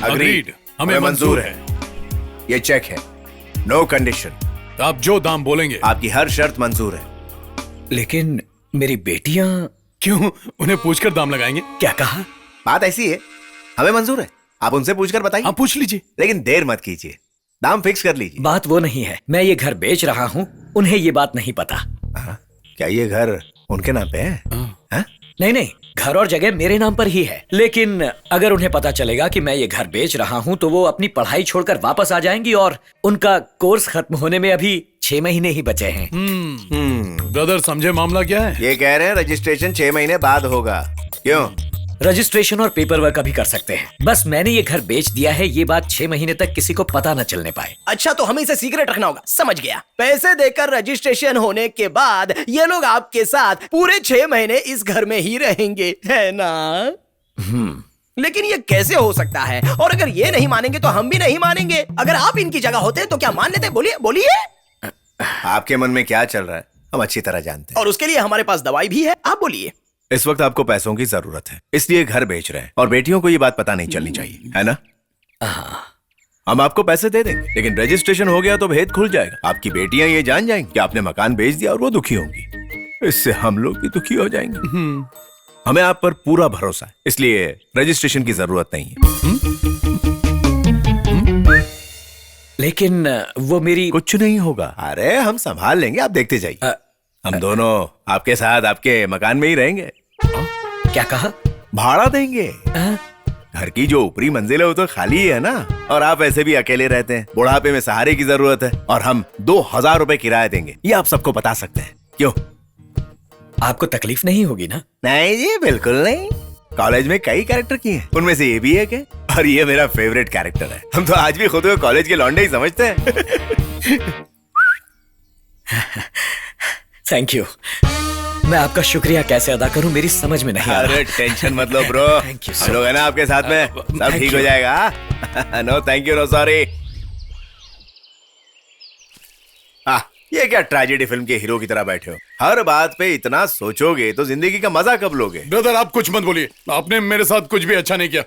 Agreed, हमें मंजूर है। ये चेक है, नो कंडीशन। आप जो दाम बोलेंगे। आपकी हर शर्त मंजूर है। लेकिन मेरी बेटियां। क्यों, उन्हें पूछकर दाम लगाएंगे? क्या कहा? बात ऐसी है, हमें मंजूर है, आप उनसे पूछकर बताइए। आप पूछ लीजिए, लेकिन देर मत कीजिए, दाम फिक्स कर लीजिए। बात वो नहीं है, मैं ये घर बेच रहा हूँ, उन्हें ये बात नहीं पता। क्या ये घर उनके नाम पे है? हाँ? नहीं नहीं, घर और जगह मेरे नाम पर ही है। लेकिन अगर उन्हें पता चलेगा कि मैं ये घर बेच रहा हूँ तो वो अपनी पढ़ाई छोड़कर वापस आ जाएंगी और उनका कोर्स खत्म होने में अभी 6 महीने ही बचे हैं। ब्रदर समझे मामला क्या है? ये कह रहे हैं रजिस्ट्रेशन 6 महीने बाद होगा। क्यों? रजिस्ट्रेशन और पेपर वर्क अभी कर सकते हैं, बस मैंने ये घर बेच दिया है, ये बात 6 महीने तक किसी को पता न चलने पाए। अच्छा, तो हमें इसे सीक्रेट रखना होगा। समझ गया। पैसे देकर रजिस्ट्रेशन होने के बाद ये लोग आपके साथ पूरे 6 महीने इस घर में ही रहेंगे, है ना? लेकिन ये कैसे हो सकता है? और अगर ये नहीं मानेंगे तो हम भी नहीं मानेंगे। अगर आप इनकी जगह होते तो क्या मान लेते? बोलिए बोलिए। आपके मन में क्या चल रहा है हम अच्छी तरह जानते हैं। और उसके लिए हमारे पास दवाई भी है। आप बोलिए। इस वक्त आपको पैसों की जरूरत है, इसलिए घर बेच रहे हैं और बेटियों को ये बात पता नहीं चलनी चाहिए, है ना? हम आपको पैसे दे देंगे, लेकिन रजिस्ट्रेशन हो गया तो भेद खुल जाएगा। आपकी बेटियां ये जान जाएंगी कि आपने मकान बेच दिया और वो दुखी होंगी। इससे हम लोग भी दुखी हो जाएंगे। हमें आप पर पूरा भरोसा है, इसलिए रजिस्ट्रेशन की जरूरत नहीं है। लेकिन वो मेरी। कुछ नहीं होगा, अरे हम संभाल लेंगे, आप देखते जाइए। हम दोनों आपके साथ आपके मकान में ही रहेंगे। क्या कहा? भाड़ा देंगे। घर की जो ऊपरी मंजिल है वो तो खाली है ना, और आप ऐसे भी अकेले रहते हैं, बुढ़ापे में सहारे की जरूरत है, और हम 2000 रुपए किराया देंगे। ये आप सबको बता सकते हैं। क्यों? आपको तकलीफ नहीं होगी ना? नहीं जी, बिल्कुल नहीं। कॉलेज में कई कैरेक्टर किए हैं, उनमें से ये भी एक है, और ये मेरा फेवरेट कैरेक्टर है। हम तो आज भी खुद को कॉलेज के लौंडे ही समझते हैं। Thank you. मैं आपका शुक्रिया कैसे अदा करूं, मेरी समझ में नहीं आ रहा। अरे टेंशन मत लो ब्रो, Thank you so हम लोग है ना आपके साथ में, सब ठीक हो जाएगा। No thank you, no sorry. ये क्या ट्रेजेडी फिल्म के हीरो की तरह बैठे हो? हर बात पे इतना सोचोगे तो जिंदगी का मजा कब लोगे? ब्रदर आप कुछ मत बोलिए, आपने मेरे साथ कुछ भी अच्छा नहीं किया।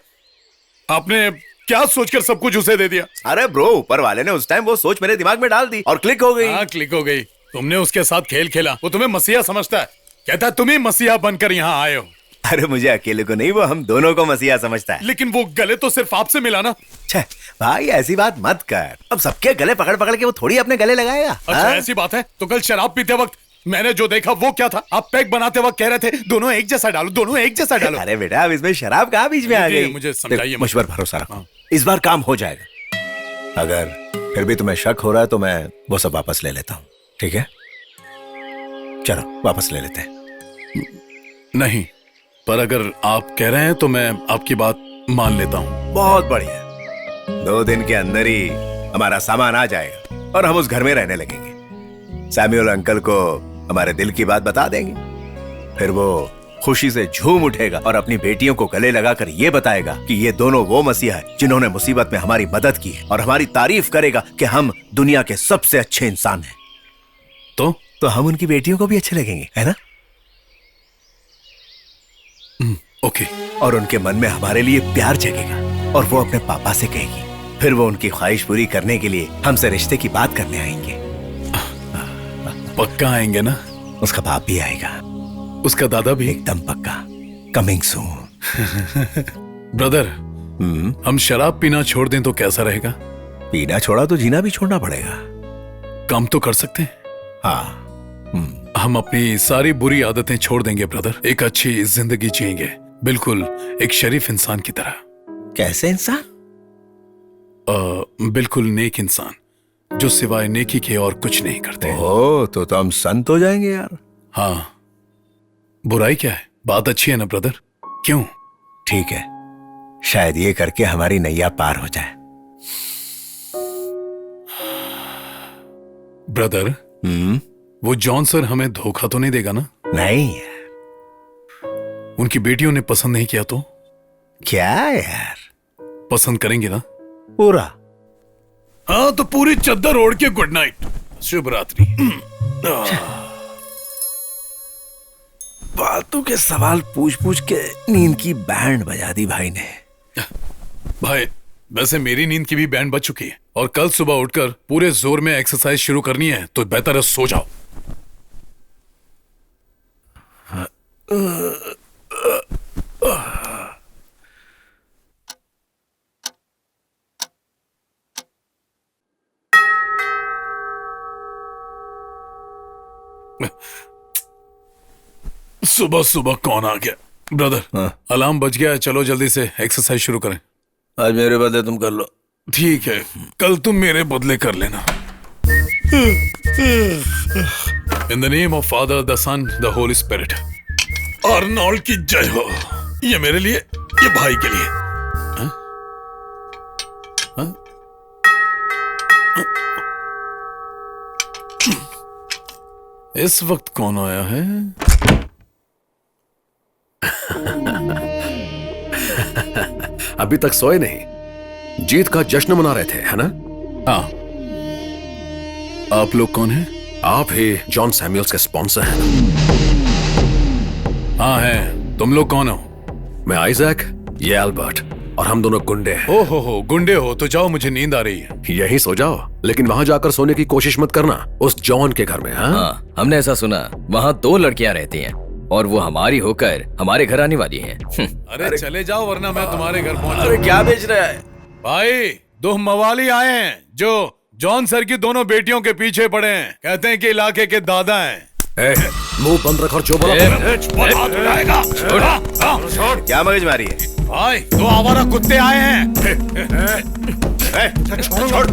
आपने क्या सोचकर सब कुछ उसे दे दिया? अरे ब्रो, ऊपर वाले ने उस टाइम वो सोच मेरे दिमाग में डाल दी और क्लिक हो गई। हाँ, क्लिक हो गई। तुमने उसके साथ खेल खेला, वो तुम्हें मसीहा समझता है, कहता है तुम ही मसीहा बनकर यहाँ आए हो। अरे मुझे अकेले को नहीं, वो हम दोनों को मसीहा समझता है। लेकिन वो गले तो सिर्फ आपसे मिला ना। भाई ऐसी बात मत कर, अब सबके गले पकड़ पकड़ के वो थोड़ी अपने गले लगाएगा। अच्छा ऐसी बात है, तो कल शराब पीते वक्त मैंने जो देखा वो क्या था? आप पैक बनाते वक्त कह रहे थे दोनों एक जैसा डालो, दोनों एक जैसा डालो। अरे बेटा, अब इसमें शराब कहाँ बीच में आ गई? मुझे समझाइए। मुझ पर भरोसा रखो, इस बार काम हो जाएगा। अगर फिर भी तुम्हें शक हो रहा है तो मैं वो सब वापस ले लेता हूँ, ठीक है? चलो वापस ले लेते हैं। नहीं, पर अगर आप कह रहे हैं तो मैं आपकी बात मान लेता हूँ। बहुत बढ़िया, 2 दिन के अंदर ही हमारा सामान आ जाएगा और हम उस घर में रहने लगेंगे। सैमुअल अंकल को हमारे दिल की बात बता देंगे, फिर वो खुशी से झूम उठेगा और अपनी बेटियों को गले लगाकर ये बताएगा कि ये दोनों वो मसीहा है जिन्होंने मुसीबत में हमारी मदद की है, और हमारी तारीफ करेगा कि हम दुनिया के सबसे अच्छे इंसान हैं। तो हम उनकी बेटियों को भी अच्छे लगेंगे, है ना? ओके। और उनके मन में हमारे लिए प्यार जगेगा और वो अपने पापा से कहेगी, फिर वो उनकी ख्वाहिश पूरी करने के लिए हमसे रिश्ते की बात करने आएंगे। पक्का आएंगे ना? उसका बाप भी आएगा, उसका दादा भी? एकदम पक्का, कमिंग सून। ब्रदर, हम शराब पीना छोड़ दें तो कैसा रहेगा? पीना छोड़ा तो जीना भी छोड़ना पड़ेगा। काम तो कर सकते हैं। हाँ, हम अपनी सारी बुरी आदतें छोड़ देंगे ब्रदर, एक अच्छी जिंदगी जिएंगे, बिल्कुल एक शरीफ इंसान की तरह। कैसे इंसान? बिल्कुल नेक इंसान, जो सिवाय नेकी के और कुछ नहीं करते। ओह, तो हम संत हो जाएंगे यार। हाँ, बुराई क्या है? बात अच्छी है ना ब्रदर? क्यों? ठीक है, शायद ये करके हमारी नैया पार हो जाए। ब्रदर, वो जॉन सर हमें धोखा तो नहीं देगा ना? नहीं। उनकी बेटियों ने पसंद नहीं किया तो? क्या यार, पसंद करेंगे ना पूरा? हाँ, तो पूरी चद्दर ओढ़ के गुड नाइट, शुभ रात्रि। फालतू के सवाल पूछ पूछ के नींद की बैंड बजा दी भाई ने। भाई वैसे मेरी नींद की भी बैंड बज चुकी है और कल सुबह उठकर पूरे जोर में एक्सरसाइज शुरू करनी है, तो बेहतर है सो जाओ। सुबह सुबह कौन आ गया? ब्रदर, अलार्म बज गया है, चलो जल्दी से एक्सरसाइज शुरू करें। आज मेरे बदले तुम कर लो। ठीक है, कल तुम मेरे बदले कर लेना। In the name of Father, the Son, the Holy Spirit. Arnold की जय हो। ये मेरे लिए, ये भाई के लिए। हाँ? हाँ? इस वक्त कौन आया है? अभी तक सोए नहीं, जीत का जश्न मना रहे थे, है ना? हाँ। आप लोग कौन हैं? आप ही जॉन सैमुअल्स के स्पॉन्सर हैं। हाँ हैं। तुम लोग कौन हो? मैं आइजैक, ये एल्बर्ट, और हम दोनों गुंडे हैं। हो, गुंडे हो तो जाओ, मुझे नींद आ रही है। यहीं सो जाओ, लेकिन वहां जाकर सोने की कोशिश मत करना, उस जॉन के घर में। हाँ, हमने ऐसा सुना, वहाँ 2 लड़कियां रहती हैं और वो हमारी होकर हमारे घर आने वाली हैं। अरे चले जाओ, वरना मैं तुम्हारे घर पहुंच। अरे क्या बेच रहा है भाई? 2 मवाली आए हैं जो जॉन सर की दोनों बेटियों के पीछे पड़े हैं। कहते हैं कि इलाके के दादा हैं। मुंह बंद रख और जो बोला क्या मगजमारी है? भाई 2 आवारा कुत्ते आए हैं। छोड़,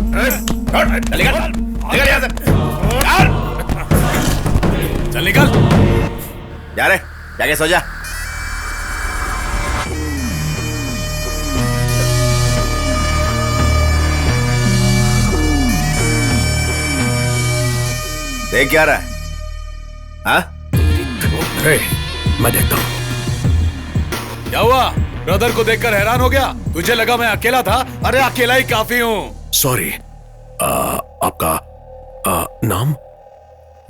निकल यहाँ से। चल निकल। जा रे, जाके सो जा। देख क्या रहा है? हाँ? मैं देखता हूँ। क्या हुआ? ब्रदर को देखकर हैरान हो गया? तुझे लगा मैं अकेला था? अरे अकेला ही काफी हूँ। सॉरी। आपका नाम?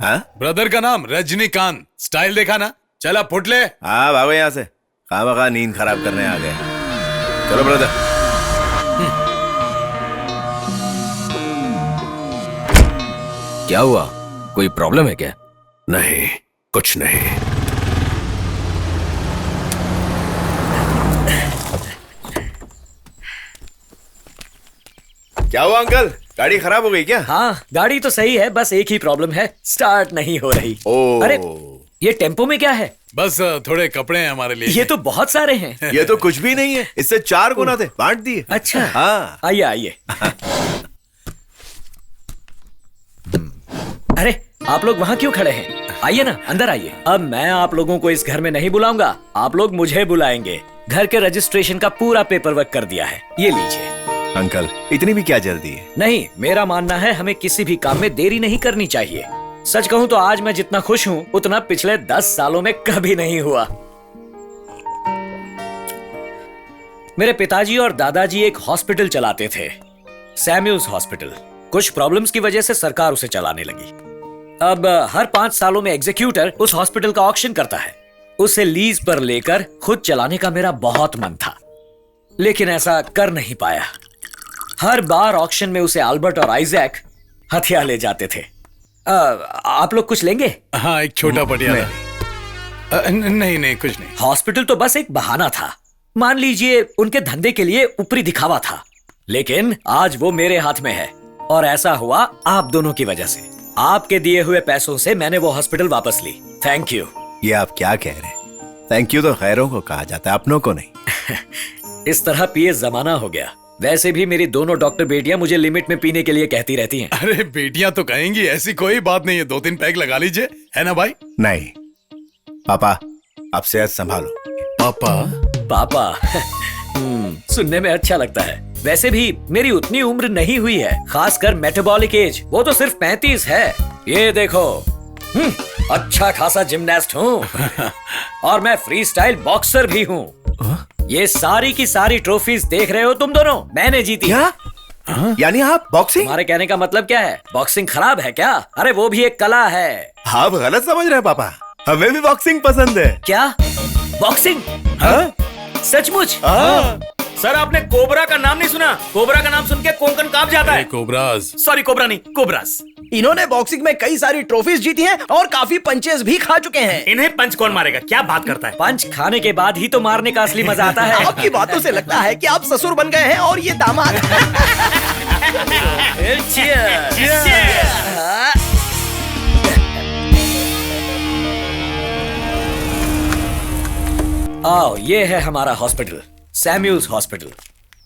हाँ? ब्रदर का नाम रजनीकांत। स्टाइल देखा ना? चला फुट ले। हाँ, भागो यहाँ से। खामखा नींद खराब करने आ गए। चलो ब्रदर। क्या हुआ? कोई प्रॉब्लम है क्या? नहीं, कुछ नहीं। क्या हुआ अंकल? गाड़ी खराब हो गई क्या? हाँ, गाड़ी तो सही है, बस एक ही प्रॉब्लम है, स्टार्ट नहीं हो रही। ओह। अरे ये टेम्पो में क्या है? बस थोड़े कपड़े हैं हमारे लिए। ये तो बहुत सारे हैं। ये तो कुछ भी नहीं है, इससे 4 गुना थे, बांट दिए। अच्छा। हाँ। आइए आइए। अरे आप लोग वहाँ क्यों खड़े हैं? आइए ना, अंदर आइए। अब मैं आप लोगों को इस घर में नहीं बुलाऊंगा, आप लोग मुझे बुलाएंगे। घर के रजिस्ट्रेशन का पूरा पेपर वर्क कर दिया है, ये लीजिए। अंकल, इतनी भी क्या जल्दी है? नहीं, मेरा मानना है हमें किसी भी काम में देरी नहीं करनी चाहिए। सच कहूँ तो आज मैं जितना खुश हूँ उतना पिछले 10 सालों में कभी नहीं हुआ। मेरे पिताजी और दादाजी एक हॉस्पिटल चलाते थे, सैमुअल्स हॉस्पिटल। कुछ प्रॉब्लम्स की वजह से सरकार उसे चलाने लगी। अब हर 5 सालों में एग्जीक्यूटर उस हॉस्पिटल का ऑक्शन करता है। उसे लीज पर लेकर खुद चलाने का मेरा बहुत मन था, लेकिन ऐसा कर नहीं पाया। हर बार ऑक्शन में उसे अल्बर्ट और आइजैक हथियार ले जाते थे। आप लोग कुछ लेंगे? हाँ, एक छोटा पटियाला। नहीं, कुछ नहीं। हॉस्पिटल तो बस एक बहाना था, मान लीजिए उनके धंधे के लिए ऊपरी दिखावा था। लेकिन आज वो मेरे हाथ में है और ऐसा हुआ आप दोनों की वजह से। आपके दिए हुए पैसों से मैंने वो हॉस्पिटल वापस ली। Thank you. ये आप क्या कह रहे हैं? थैंक यू तो खैरों को कहा जाता है, अपनों को नहीं। इस तरह पिए जमाना हो गया। वैसे भी मेरी दोनों डॉक्टर बेटियां मुझे लिमिट में पीने के लिए कहती रहती हैं। अरे बेटियां तो कहेंगी, ऐसी कोई बात नहीं है। 2-3 पैक लगा लीजिए, है ना भाई? नहीं पापा, आप सेहत संभालो। पापा सुनने में अच्छा लगता है। वैसे भी मेरी उतनी उम्र नहीं हुई है, खासकर मेटाबॉलिक एज, वो तो सिर्फ 35 है। ये देखो, अच्छा खासा जिमनास्ट हूँ और मैं फ्री स्टाइल बॉक्सर भी हूँ। ये सारी की सारी ट्रॉफीज देख रहे हो तुम दोनों, मैंने जीती। क्या? यानी आप बॉक्सिंग? तुम्हारे कहने का मतलब क्या है? बॉक्सिंग खराब है क्या? अरे वो भी एक कला है। आप गलत समझ रहे हैं पापा, हमें भी बॉक्सिंग पसंद है। क्या? बॉक्सिंग? हाँ? सचमुच? हाँ। सर आपने कोबरा का नाम नहीं सुना? कोबरा का नाम सुन के कोंकण कांप जाता है। कोबराज। सॉरी कोबरा नहीं, कोबरास। इन्होंने बॉक्सिंग में कई सारी ट्रॉफीज जीती हैं और काफी पंचेस भी खा चुके हैं। इन्हें पंच कौन मारेगा? क्या बात करता है? पंच खाने के बाद ही तो मारने का असली मजा आता है। आपकी बातों से लगता है कि आप ससुर बन गए हैं और ये दामाद। आओ, ये है हमारा हॉस्पिटल, सैम्यूल्स हॉस्पिटल।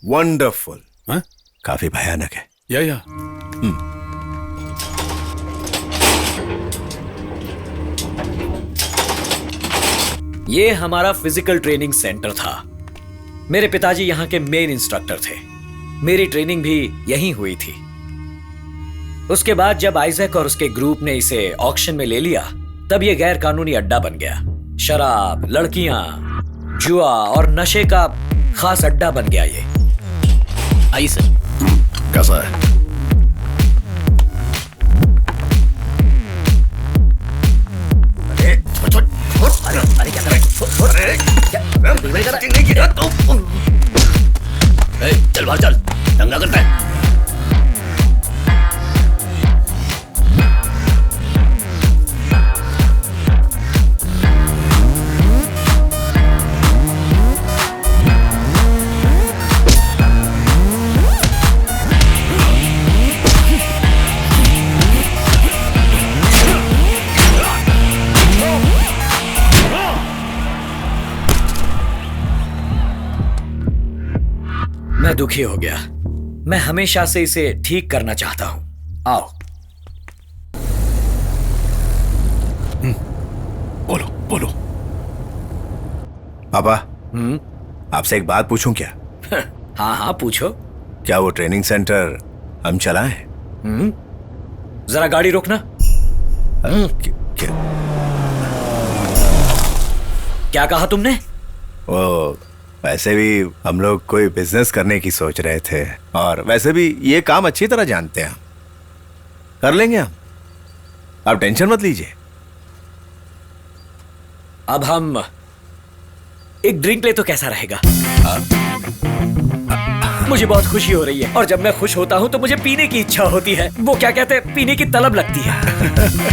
वंडरफुल। हाँ? काफी भयानक है। या ये हमारा फिजिकल ट्रेनिंग सेंटर था। मेरे पिताजी यहाँ के मेन इंस्ट्रक्टर थे। मेरी ट्रेनिंग भी यहीं हुई थी। उसके बाद जब आइजैक और उसके ग्रुप ने इसे ऑक्शन में ले लिया, तब ये गैर कानूनी अड्डा बन गया। शराब, लड़कियां, जुआ और नशे का खास अड्डा बन गया ये। आई सर। कैसा है? चल बाहर चल, दंगा करता है। मैं दुखी हो गया। मैं हमेशा से इसे ठीक करना चाहता हूं। आओ। बोलो बोलो। पापा, आपसे एक बात पूछूं क्या? हाँ हाँ, पूछो। क्या वो ट्रेनिंग सेंटर हम चलाएं? जरा गाड़ी रोकना। क्या? क्या कहा तुमने? वो वैसे भी हम लोग कोई बिजनेस करने की सोच रहे थे, और वैसे भी ये काम अच्छी तरह जानते हैं। कर लेंगे हम, आप टेंशन मत लीजिए। अब हम एक ड्रिंक ले तो कैसा रहेगा? मुझे बहुत खुशी हो रही है, और जब मैं खुश होता हूं तो मुझे पीने की इच्छा होती है। वो क्या कहते हैं, पीने की तलब लगती है।